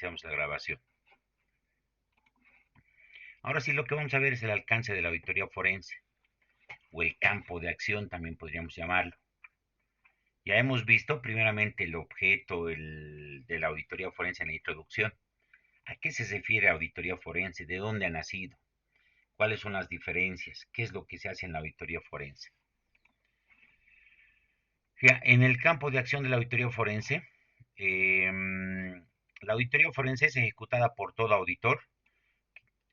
iniciamos la grabación. Ahora sí, lo que vamos a ver es el alcance de la auditoría forense, o el campo de acción también podríamos llamarlo. Ya hemos visto primeramente el objeto de la auditoría forense en la introducción. ¿A qué se refiere auditoría forense? ¿De dónde ha nacido? ¿Cuáles son las diferencias? ¿Qué es lo que se hace en la auditoría forense? Ya, en el campo de acción de la auditoría forense, la auditoría forense es ejecutada por todo auditor.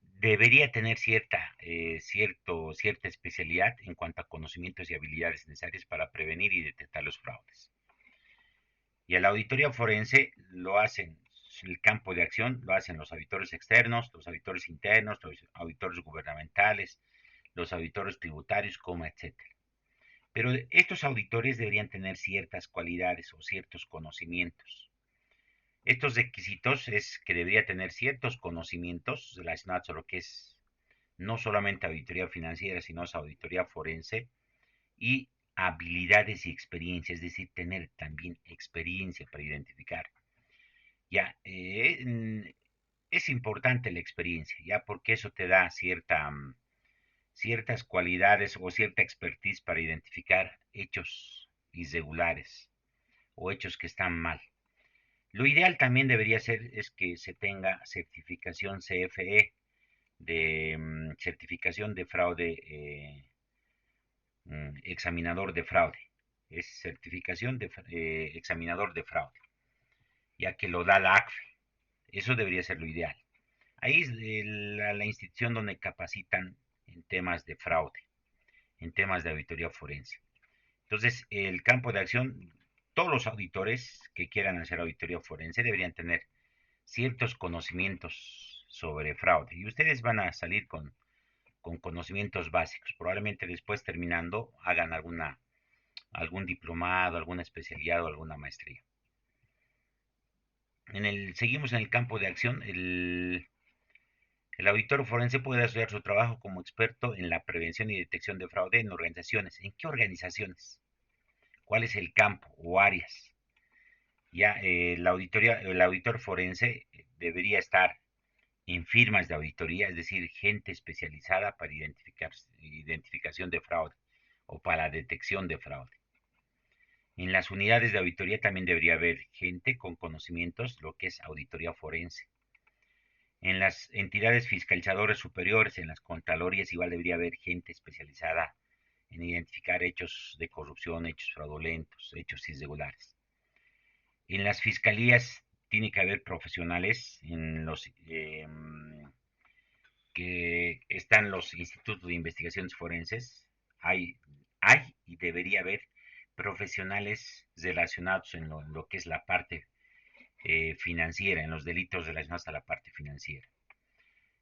Debería tener cierta especialidad en cuanto a conocimientos y habilidades necesarias para prevenir y detectar los fraudes. Y a la auditoría forense lo hacen, el campo de acción lo hacen los auditores externos, los auditores internos, los auditores gubernamentales, los auditores tributarios, etcétera. Pero estos auditores deberían tener ciertas cualidades o ciertos conocimientos. Estos requisitos es que debería tener ciertos conocimientos relacionados a lo que es no solamente auditoría financiera, sino auditoría forense y habilidades y experiencia, es decir, tener también experiencia para identificar. Ya, es importante la experiencia, ya porque eso te da ciertas cualidades o cierta expertise para identificar hechos irregulares o hechos que están mal. Lo ideal también debería ser es que se tenga certificación CFE de certificación de fraude, examinador de fraude. Es certificación de examinador de fraude, ya que lo da la ACFE. Eso debería ser lo ideal. Ahí es la institución donde capacitan en temas de fraude, en temas de auditoría forense. Entonces, el campo de acción, todos los auditores que quieran hacer auditoría forense deberían tener ciertos conocimientos sobre fraude. Y ustedes van a salir con conocimientos básicos. Probablemente después terminando hagan algún diplomado, alguna especialidad o alguna maestría. Seguimos en el campo de acción. El auditor forense puede desarrollar su trabajo como experto en la prevención y detección de fraude en organizaciones. ¿En qué organizaciones? ¿Cuál es el campo o áreas? Ya el auditor forense debería estar en firmas de auditoría, es decir, gente especializada para identificación de fraude o para la detección de fraude. En las unidades de auditoría también debería haber gente con conocimientos, lo que es auditoría forense. En las entidades fiscalizadoras superiores, en las contralorías, igual debería haber gente especializada en identificar hechos de corrupción, hechos fraudulentos, hechos irregulares. En las fiscalías tiene que haber profesionales en los que están los institutos de investigaciones forenses. Hay, hay y debería haber profesionales relacionados en lo que es la parte financiera, en los delitos relacionados a la parte financiera.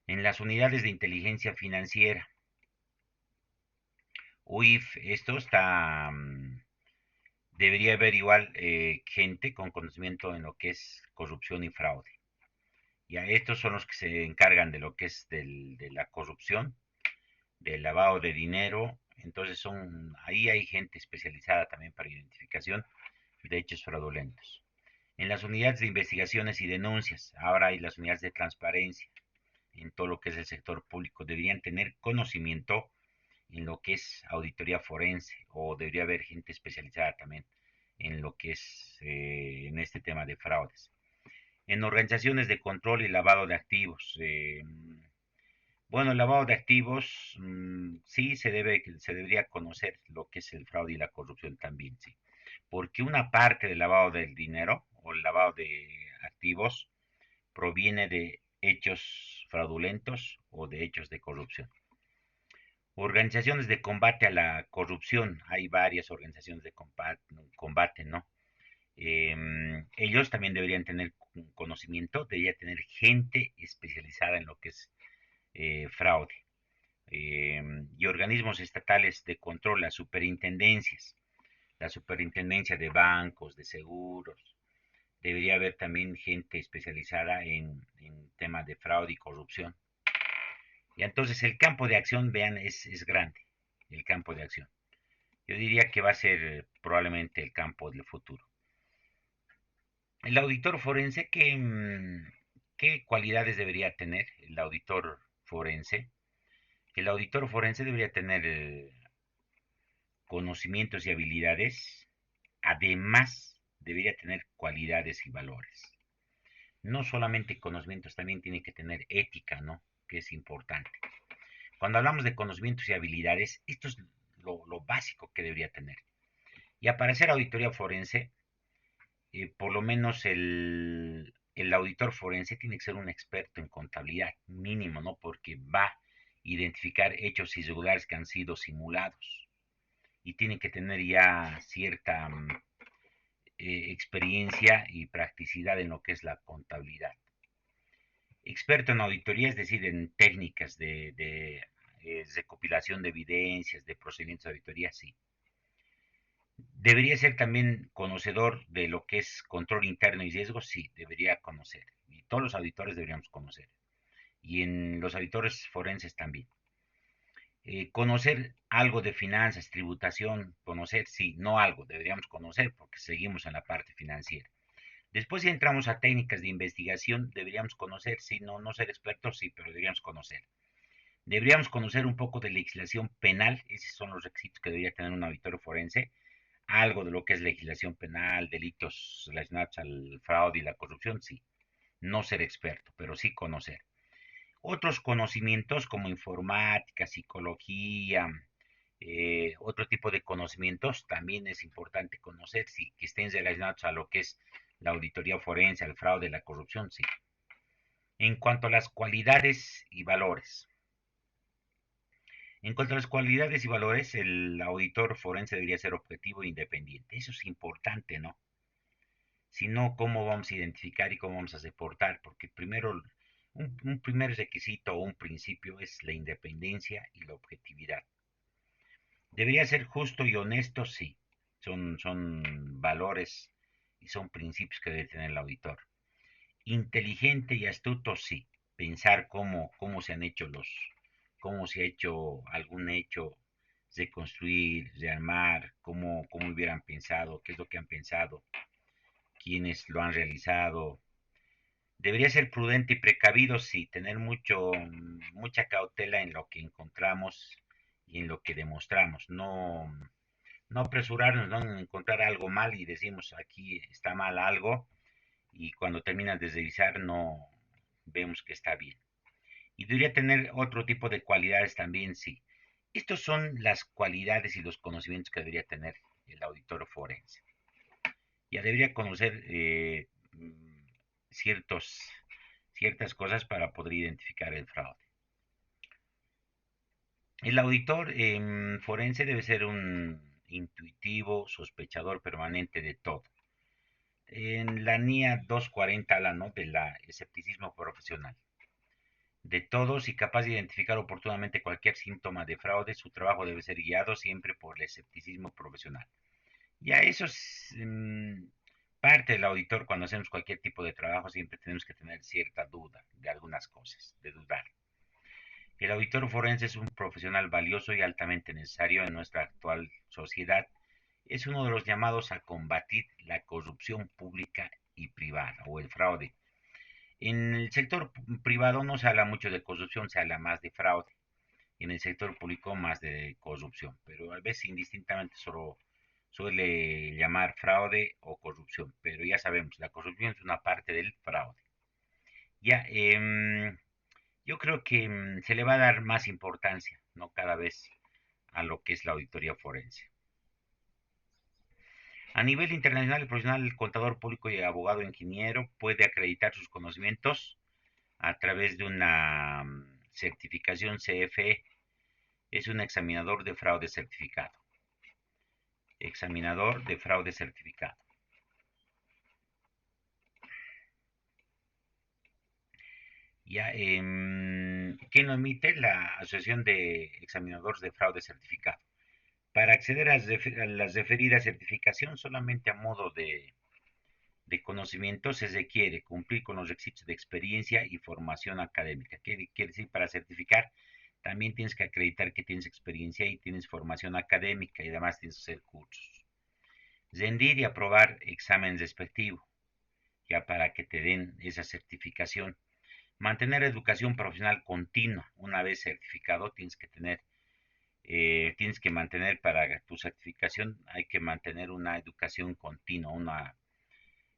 En las unidades de inteligencia financiera, UIF, esto está, debería haber igual gente con conocimiento en lo que es corrupción y fraude. Ya estos son los que se encargan de lo que es de la corrupción, del lavado de dinero. Entonces ahí hay gente especializada también para identificación de hechos fraudulentos. En las unidades de investigaciones y denuncias, ahora hay las unidades de transparencia en todo lo que es el sector público, deberían tener conocimiento en lo que es auditoría forense o debería haber gente especializada también en lo que es en este tema de fraudes. En organizaciones de control y lavado de activos, bueno, el lavado de activos, sí se debería conocer lo que es el fraude y la corrupción también, sí. Porque una parte del lavado del dinero o el lavado de activos proviene de hechos fraudulentos o de hechos de corrupción. Organizaciones de combate a la corrupción, hay varias organizaciones de combate, ¿no? Ellos también deberían tener conocimiento, debería tener gente especializada en lo que es fraude. Y organismos estatales de control, las superintendencias, la superintendencia de bancos, de seguros. Debería haber también gente especializada en temas de fraude y corrupción. Y entonces el campo de acción, vean, es grande, el campo de acción. Yo diría que va a ser probablemente el campo del futuro. El auditor forense, ¿Qué cualidades debería tener el auditor forense? El auditor forense debería tener conocimientos y habilidades, además debería tener cualidades y valores. No solamente conocimientos, también tiene que tener ética, ¿no? Que es importante. Cuando hablamos de conocimientos y habilidades, esto es lo básico que debería tener. Y para hacer auditoría forense, por lo menos el auditor forense tiene que ser un experto en contabilidad, mínimo, ¿no? Porque va a identificar hechos irregulares que han sido simulados y tiene que tener ya cierta experiencia y practicidad en lo que es la contabilidad. Experto en auditoría, es decir, en técnicas de recopilación de evidencias, de procedimientos de auditoría, sí. Debería ser también conocedor de lo que es control interno y riesgo, sí, debería conocer. Y todos los auditores deberíamos conocer. Y en los auditores forenses también. Conocer algo de finanzas, tributación, conocer, sí, no algo, deberíamos conocer porque seguimos en la parte financiera. Después si entramos a técnicas de investigación, deberíamos conocer, sí, no ser expertos, sí, pero deberíamos conocer. Deberíamos conocer un poco de legislación penal, esos son los requisitos que debería tener un auditor forense, algo de lo que es legislación penal, delitos relacionados al fraude y la corrupción, sí. No ser experto, pero sí conocer. Otros conocimientos como informática, psicología, otro tipo de conocimientos también es importante conocer, sí, que estén relacionados a lo que es la auditoría forense, al fraude, la corrupción, sí. En cuanto a las cualidades y valores. En cuanto a las cualidades y valores, el auditor forense debería ser objetivo e independiente. Eso es importante, ¿no? Si no, ¿cómo vamos a identificar y cómo vamos a soportar? Porque primero, un primer requisito o un principio es la independencia y la objetividad. Debería ser justo y honesto, sí. Son valores y son principios que debe tener el auditor. Inteligente y astuto, sí. Pensar cómo se han hecho cómo se ha hecho algún hecho, reconstruir, rearmar, cómo hubieran pensado, qué es lo que han pensado, quiénes lo han realizado. Debería ser prudente y precavido, sí, tener mucha cautela en lo que encontramos y en lo que demostramos. No apresurarnos, no encontrar algo mal y decimos aquí está mal algo y cuando terminas de revisar no vemos que está bien. Y debería tener otro tipo de cualidades también, sí. Estos son las cualidades y los conocimientos que debería tener el auditor forense. Ya debería conocer ciertos, ciertas cosas para poder identificar el fraude. El auditor forense debe ser un intuitivo, sospechador permanente de todo. En la NIA 240 habla, ¿no?, del escepticismo profesional. De todos y capaz de identificar oportunamente cualquier síntoma de fraude, su trabajo debe ser guiado siempre por el escepticismo profesional. Ya eso es parte del auditor cuando hacemos cualquier tipo de trabajo, siempre tenemos que tener cierta duda de algunas cosas, de dudar. El auditor forense es un profesional valioso y altamente necesario en nuestra actual sociedad. Es uno de los llamados a combatir la corrupción pública y privada o el fraude. En el sector privado no se habla mucho de corrupción, se habla más de fraude. Y en el sector público más de corrupción, pero a veces indistintamente solo suele llamar fraude o corrupción, pero ya sabemos, la corrupción es una parte del fraude. Ya, yo creo que se le va a dar más importancia, ¿no? Cada vez a lo que es la auditoría forense. A nivel internacional, el profesional, el contador público y abogado ingeniero puede acreditar sus conocimientos a través de una certificación CFE. Es un examinador de fraude certificado. Examinador de fraude certificado. Ya, ¿quién lo emite? La Asociación de Examinadores de Fraude Certificado. Para acceder a las referidas certificación, solamente a modo de conocimiento se requiere cumplir con los requisitos de experiencia y formación académica. ¿Qué quiere decir? Para certificar, también tienes que acreditar que tienes experiencia y tienes formación académica y además tienes que hacer cursos. Rendir y aprobar examen respectivo, ya para que te den esa certificación. Mantener educación profesional continua. Una vez certificado, tienes que mantener para tu certificación, hay que mantener una educación continua, una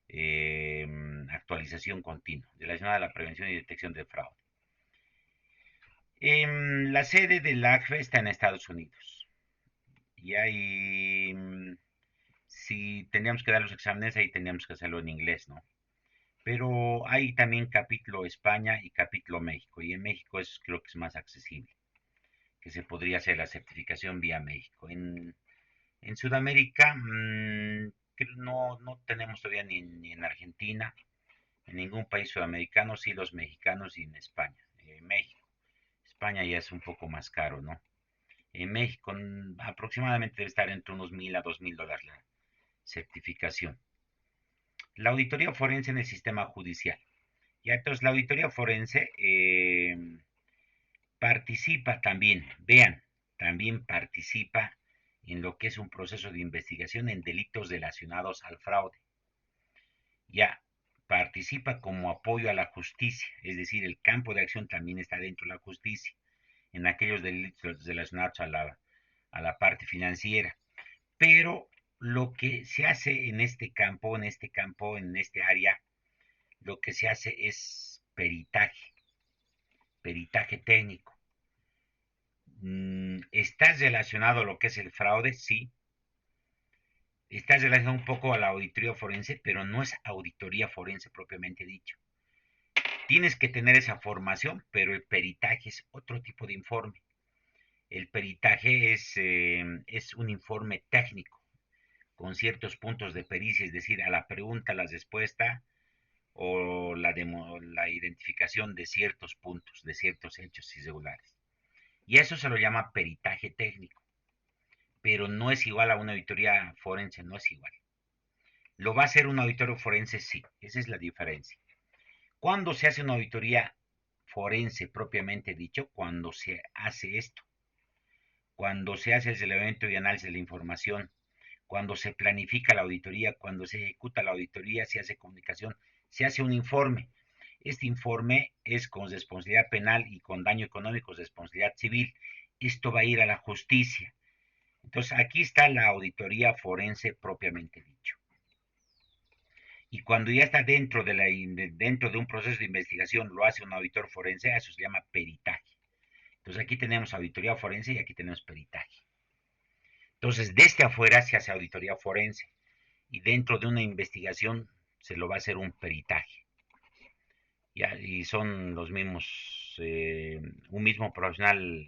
eh, actualización continua relacionada a la prevención y detección del fraude. La sede del ACFE está en Estados Unidos. Y ahí, si teníamos que dar los exámenes, ahí teníamos que hacerlo en inglés, ¿no? Pero hay también capítulo España y capítulo México. Y en México creo que es más accesible, que se podría hacer la certificación vía México. En Sudamérica, no tenemos todavía ni en Argentina, en ningún país sudamericano, sí los mexicanos y en España. México. España ya es un poco más caro, ¿no? En México aproximadamente debe estar entre unos $1,000 a $2,000 la certificación. La auditoría forense en el sistema judicial. Ya entonces la auditoría forense participa también, vean, también participa en lo que es un proceso de investigación en delitos relacionados al fraude. Ya participa como apoyo a la justicia, es decir, el campo de acción también está dentro de la justicia, en aquellos delitos relacionados a la parte financiera. Pero lo que se hace en este área, lo que se hace es peritaje técnico. ¿Estás relacionado a lo que es el fraude? Sí. Estás relacionado un poco a la auditoría forense, pero no es auditoría forense propiamente dicho. Tienes que tener esa formación, pero el peritaje es otro tipo de informe. El peritaje es un informe técnico, con ciertos puntos de pericia, es decir, a la pregunta, la respuesta o la identificación de ciertos puntos, de ciertos hechos irregulares. Y eso se lo llama peritaje técnico, pero no es igual a una auditoría forense, no es igual. ¿Lo va a hacer un auditorio forense? Sí, esa es la diferencia. ¿Cuándo se hace una auditoría forense propiamente dicho? Cuando se hace esto, cuando se hace el relevamiento y análisis de la información, cuando se planifica la auditoría, cuando se ejecuta la auditoría, se hace comunicación, se hace un informe. Este informe es con responsabilidad penal y con daño económico, responsabilidad civil. Esto va a ir a la justicia. Entonces, aquí está la auditoría forense propiamente dicho. Y cuando ya está dentro de un proceso de investigación, lo hace un auditor forense, eso se llama peritaje. Entonces, aquí tenemos auditoría forense y aquí tenemos peritaje. Entonces, desde afuera se hace auditoría forense y dentro de una investigación se lo va a hacer un peritaje. Y son los mismos, un mismo profesional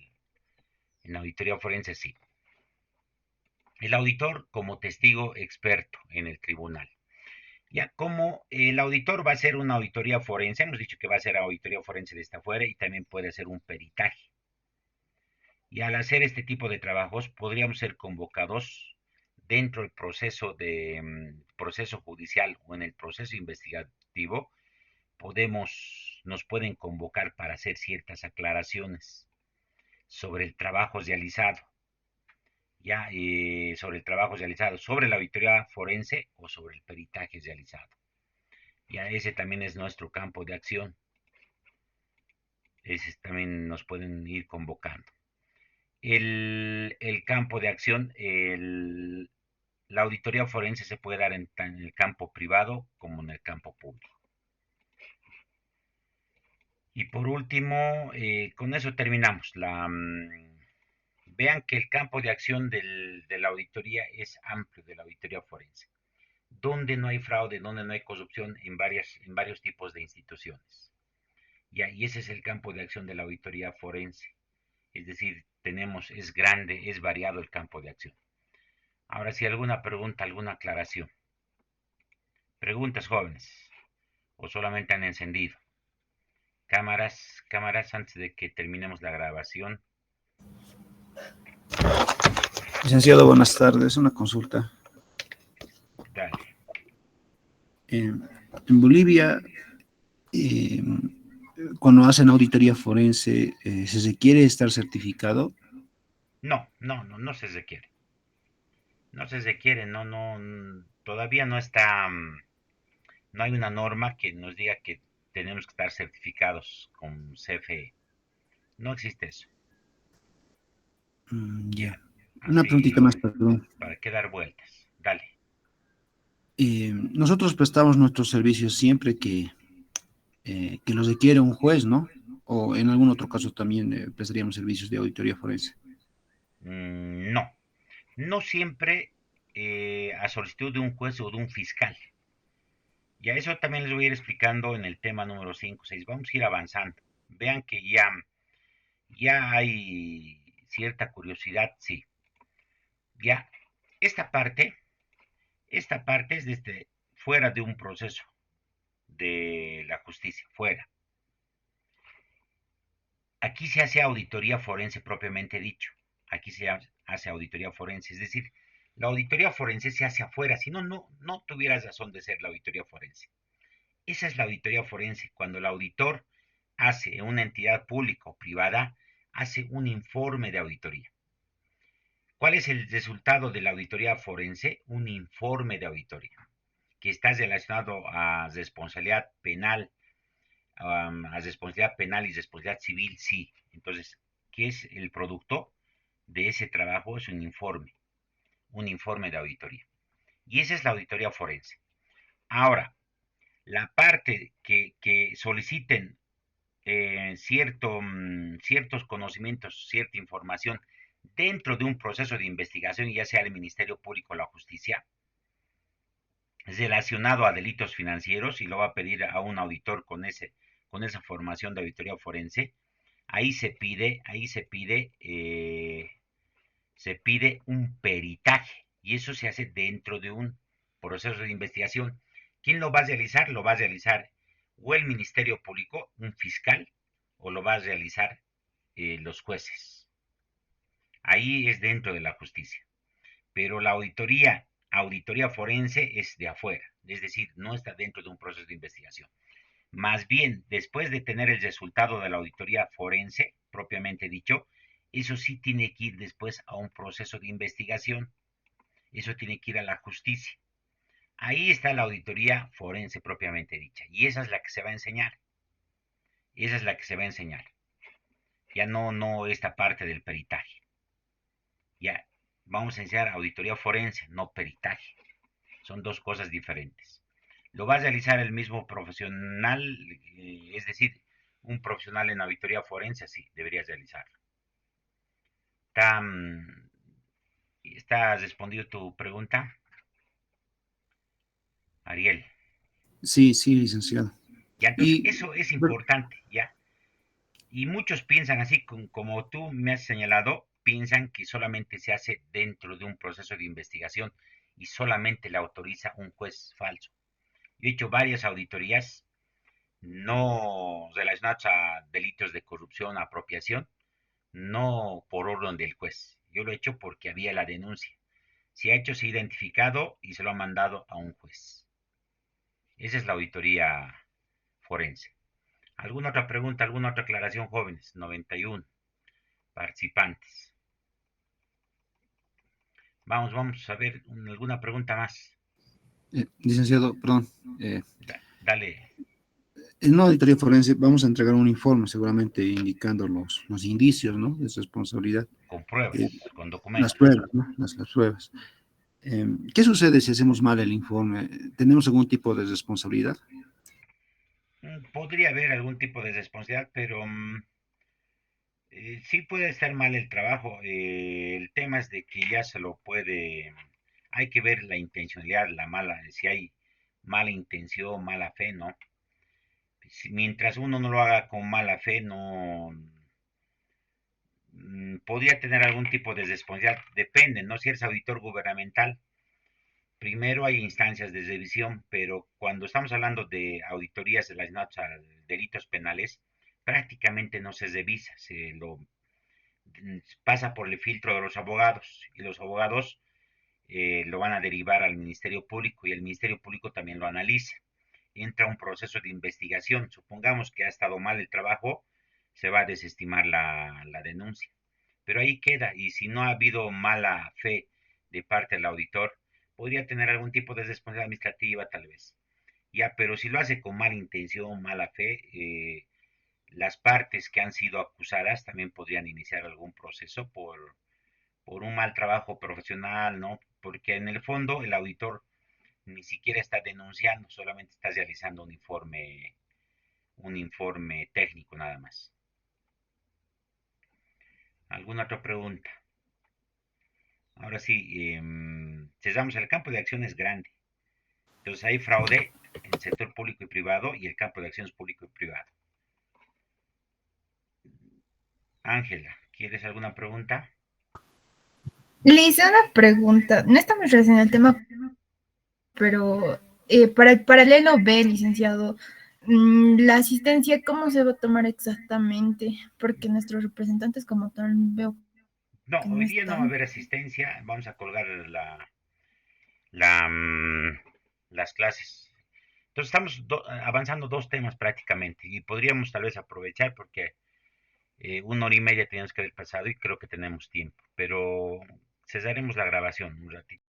en auditoría forense, sí. El auditor como testigo experto en el tribunal. Ya como el auditor va a hacer una auditoría forense, hemos dicho que va a hacer auditoría forense desde afuera y también puede hacer un peritaje. Y al hacer este tipo de trabajos podríamos ser convocados dentro del proceso judicial o en el proceso investigativo, nos pueden convocar para hacer ciertas aclaraciones sobre el trabajo realizado, sobre el trabajo realizado, sobre la auditoría forense o sobre el peritaje realizado. Ya ese también es nuestro campo de acción. Ese también nos pueden ir convocando. El campo de acción, la auditoría forense se puede dar en el campo privado como en el campo público. Y por último, con eso terminamos. Vean que el campo de acción de la auditoría es amplio, de la auditoría forense. Donde no hay fraude, donde no hay corrupción en varios tipos de instituciones. Y ese es el campo de acción de la auditoría forense. Es decir, es grande, es variado el campo de acción. Ahora, si alguna pregunta, alguna aclaración. Preguntas, jóvenes. ¿O solamente han encendido? Cámaras, antes de que terminemos la grabación. Licenciado, buenas tardes. Una consulta. Dale. En Bolivia, eh, cuando hacen auditoría forense, ¿se requiere estar certificado? No se requiere. No se requiere, todavía no está, no hay una norma que nos diga que tenemos que estar certificados con CFE. No existe eso. Ya. Ya, Una preguntita así, más, perdón. ¿para qué dar vueltas? Dale. Nosotros prestamos nuestros servicios siempre que los requiere un juez, ¿no? O en algún otro caso también prestaríamos servicios de auditoría forense. No, no siempre a solicitud de un juez o de un fiscal. Y a eso también les voy a ir explicando en el tema número 5 6. Vamos a ir avanzando. Vean que ya hay cierta curiosidad, sí. Ya, esta parte, esta parte es desde fuera de un proceso de la justicia, fuera. Aquí se hace auditoría forense propiamente dicho. Aquí se hace auditoría forense, es decir, la auditoría forense se hace afuera, si no, no tuvieras razón de ser la auditoría forense. Esa es la auditoría forense, cuando el auditor hace en una entidad pública o privada, hace un informe de auditoría. ¿Cuál es el resultado de la auditoría forense? Un informe de auditoría, que está relacionado a responsabilidad penal, a responsabilidad penal y responsabilidad civil, sí. Entonces, ¿qué es el producto de ese trabajo? Es un informe de auditoría. Y esa es la auditoría forense. Ahora, la parte que soliciten ciertos conocimientos, cierta información dentro de un proceso de investigación, ya sea el Ministerio Público o la Justicia, relacionado a delitos financieros y lo va a pedir a un auditor con esa formación de auditoría forense, se pide un peritaje y eso se hace dentro de un proceso de investigación. ¿Quién lo va a realizar? Lo va a realizar o el Ministerio Público, un fiscal, o lo va a realizar los jueces. Ahí es dentro de la justicia. Pero la auditoría forense es de afuera, es decir, no está dentro de un proceso de investigación. Más bien, después de tener el resultado de la auditoría forense, propiamente dicho, eso sí tiene que ir después a un proceso de investigación, eso tiene que ir a la justicia. Ahí está la auditoría forense propiamente dicha, y esa es la que se va a enseñar, esa es la que se va a enseñar, ya no esta parte del peritaje, ya vamos a enseñar auditoría forense, no peritaje, son dos cosas diferentes. Lo va a realizar el mismo profesional, es decir, un profesional en auditoría forense, sí, deberías realizarlo. ¿Está, ¿Está respondido tu pregunta, Ariel? Sí, sí, licenciado. Ya, entonces, Y, eso es bueno, importante, ¿ya? Y muchos piensan así, como tú me has señalado, piensan que solamente se hace dentro de un proceso de investigación y solamente la autoriza un juez falso. Yo he hecho varias auditorías no relacionadas a delitos de corrupción, apropiación, no por orden del juez. Yo lo he hecho porque había la denuncia. Se ha hecho, se ha identificado y se lo ha mandado a un juez. Esa es la auditoría forense. ¿Alguna otra pregunta, alguna otra aclaración, jóvenes? 91 participantes. Vamos a ver alguna pregunta más. licenciado, perdón. eh, Dale, en una auditoría forense vamos a entregar un informe seguramente indicando los indicios, ¿no? De responsabilidad, con pruebas, eh, con las documentos. pruebas, ¿no? Las pruebas. ¿Qué sucede si hacemos mal el informe? ¿Tenemos algún tipo de responsabilidad? Podría haber algún tipo de responsabilidad, pero sí puede estar mal el trabajo. El tema es de que ya se lo puede. Hay que ver la intencionalidad, la mala, si hay mala intención, mala fe, ¿no? Mientras uno no lo haga con mala fe, no podría tener algún tipo de responsabilidad. Depende, ¿no? Si eres auditor gubernamental, primero hay instancias de revisión, pero cuando estamos hablando de auditorías relacionadas a delitos penales, prácticamente no se revisa, se lo pasa por el filtro de los abogados y los abogados lo van a derivar al Ministerio Público y el Ministerio Público también lo analiza. Entra un proceso de investigación. Supongamos que ha estado mal el trabajo, se va a desestimar la denuncia. Pero ahí queda, y si no ha habido mala fe de parte del auditor, podría tener algún tipo de responsabilidad administrativa tal vez. Ya, pero si lo hace con mala intención, mala fe, las partes que han sido acusadas también podrían iniciar algún proceso por un mal trabajo profesional, ¿no? Porque en el fondo el auditor ni siquiera está denunciando, solamente está realizando un informe técnico nada más. ¿Alguna otra pregunta? Ahora sí, cesamos el campo de acción es grande. Entonces hay fraude en el sector público y privado y el campo de acción es público y privado. Ángela, ¿quieres alguna pregunta? Le hice una pregunta, no está muy relacionada al tema, pero para el paralelo B, licenciado, la asistencia, ¿cómo se va a tomar exactamente? Porque nuestros representantes como tal veo No, que no hoy día no va a están. haber asistencia, vamos a colgar la, las clases. Entonces estamos avanzando dos temas prácticamente y podríamos tal vez aprovechar porque 1 hora y media tenemos que haber pasado y creo que tenemos tiempo, pero cesaremos la grabación un ratito.